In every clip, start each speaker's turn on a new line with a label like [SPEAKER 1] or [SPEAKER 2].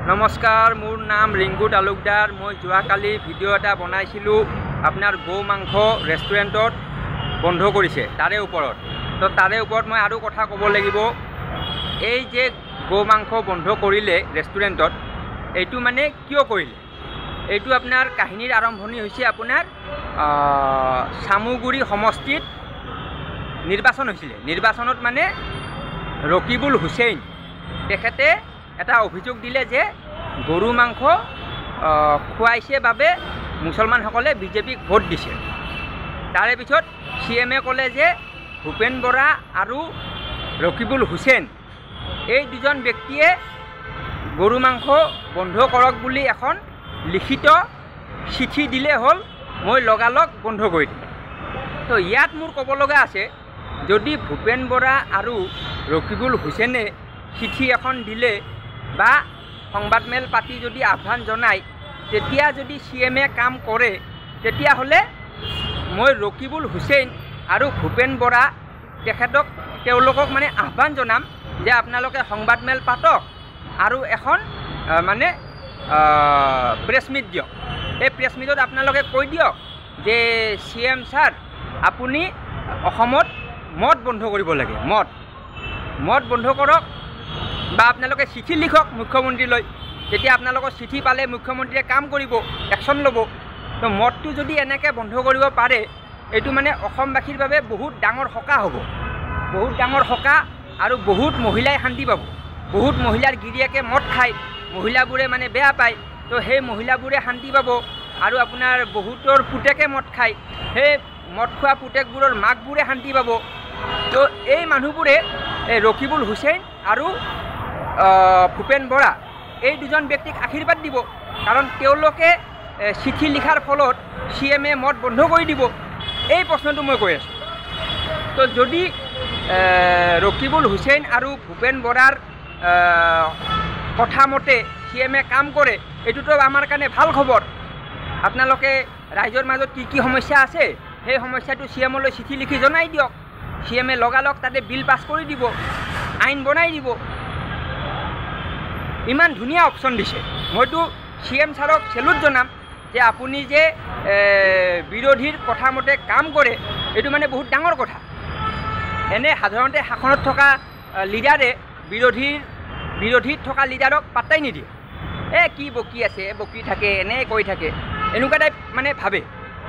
[SPEAKER 1] নমস্কাৰ, মোৰ নাম ৰিংকু তালুকদাৰ। মই যোৱাকালি ভিডিঅ' এটা বনাইছিলোঁ আপোনাৰ গৌ মাংস ৰেষ্টুৰেণ্টত বন্ধ কৰিছে তাৰে ওপৰত। তো তাৰে ওপৰত মই আৰু কথা ক'ব লাগিব। এই যে গৌ মাংস বন্ধ কৰিলে ৰেষ্টুৰেণ্টত, এইটো মানে কিয় কৰিলে? এইটো আপোনাৰ কাহিনীৰ আৰম্ভণি হৈছে আপোনাৰ চামুগুৰি সমষ্টিত নিৰ্বাচন হৈছিলে। নিৰ্বাচনত মানে ৰকিবুল হুছেইন তেখেতে এটা অভিযোগ দিলে যে গৰু মাংস খুৱাইছে বাবে মুছলমানসকলে বিজেপিক ভোট দিছে। তাৰে পিছত CM-এ ক'লে যে ভূপেন বৰা আৰু ৰকিবুল হুছেইন এই দুজন ব্যক্তিয়ে গৰু মাংস বন্ধ কৰক বুলি এখন লিখিত চিঠি দিলে হ'ল, মই লগালগ বন্ধ কৰি দিম। তো ইয়াত মোৰ ক'ব লগা আছে, যদি ভূপেন বৰা আৰু ৰকিবুল হুছেইনে চিঠি এখন দিলে বা সংবাদমেল পাতি যদি আহ্বান জনায়, তেতিয়া যদি CM-এ কাম কৰে, তেতিয়াহ'লে মই ৰকিবুল হুছেইন আৰু ভূপেন বৰা তেওঁলোকক মানে আহ্বান জনাম যে আপোনালোকে সংবাদমেল পাতক আৰু এখন মানে প্ৰেছ মিট দিয়ক। এই প্ৰেছ মিটত আপোনালোকে কৈ দিয়ক যে CM ছাৰ, আপুনি অসমত মদ বন্ধ কৰিব লাগে, মদ বন্ধ কৰক, বা আপোনালোকে চিঠি লিখক মুখ্যমন্ত্ৰীলৈ। তেতিয়া আপোনালোকৰ চিঠি পালে মুখ্যমন্ত্ৰীয়ে কাম কৰিব, একশ্যন ল'ব। তো মদটো যদি এনেকৈ বন্ধ কৰিব পাৰে, এইটো মানে অসমবাসীৰ বাবে বহুত ডাঙৰ সকাহ হ'ব, বহুত ডাঙৰ সকাহ, আৰু বহুত মহিলাই শান্তি পাব। বহুত মহিলাৰ গিৰিয়েকে মদ খায়, মহিলাবোৰে মানে বেয়া পায়, তো সেই মহিলাবোৰে শান্তি পাব। আৰু আপোনাৰ বহুতৰ পুতেকে মদ খায়, সেই মদ খোৱা পুতেকবোৰৰ মাকবোৰে শান্তি পাব। তো এই মানুহবোৰে ৰকিবুল হুছেইন আৰু ভূপেন বৰা এই দুজন ব্যক্তিক আশীৰ্বাদ দিব, কাৰণ তেওঁলোকে চিঠি লিখাৰ ফলত CM-এ মদ বন্ধ কৰি দিব। এই প্ৰশ্নটো মই কৈ আছোঁ। তো যদি ৰকিবুল হুছেইন আৰু ভূপেন বৰাৰ কথা মতে CM-এ কাম কৰে, এইটোতো আমাৰ কাৰণে ভাল খবৰ। আপোনালোকে ৰাইজৰ মাজত কি সমস্যা আছে, সেই সমস্যাটো CM-লৈ চিঠি লিখি জনাই দিয়ক। CM-এ লগালগ তাতে বিল পাছ কৰি দিব, আইন বনাই দিব। ইমান ধুনীয়া অপশ্যন দিছে। মইতো CM ছাৰক চেলুট জনাম যে আপুনি যে বিৰোধীৰ কথা মতে কাম কৰে, এইটো মানে বহুত ডাঙৰ কথা। এনে সাধাৰণতে শাসনত থকা লিডাৰে বিৰোধীত থকা লিডাৰক পাত্তাই নিদিয়ে। কি বকি আছে, বকি থাকে, এনে কৈ থাকে, এনেকুৱা টাইপ মানে ভাবে।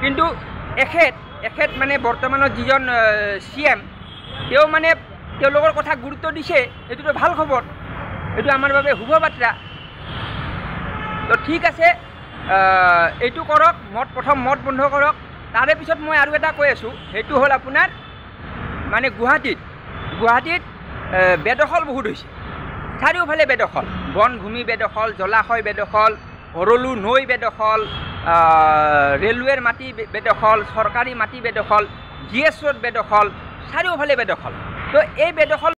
[SPEAKER 1] কিন্তু এখেত মানে বৰ্তমানৰ যিজন CM, তেওঁ মানে তেওঁলোকৰ কথা গুৰুত্ব দিছে, এইটোতো ভাল খবৰ, এইটো আমাৰ বাবে শুভ বাৰ্তা। তো ঠিক আছে, এইটো কৰক, প্ৰথম মদ বন্ধ কৰক। তাৰে পিছত মই আৰু এটা কৈ আছোঁ, সেইটো হ'ল আপোনাৰ মানে গুৱাহাটীত বেদখল বহুত হৈছে। চাৰিওফালে বেদখল, বনভূমি বেদখল, জলাশয় বেদখল, ভৰলু নৈ বেদখল, ৰেলৱেৰ মাটি বেদখল, চৰকাৰী মাটি বেদখল, GS ৰোড বেদখল, চাৰিওফালে বেদখল। তো এই বেদখল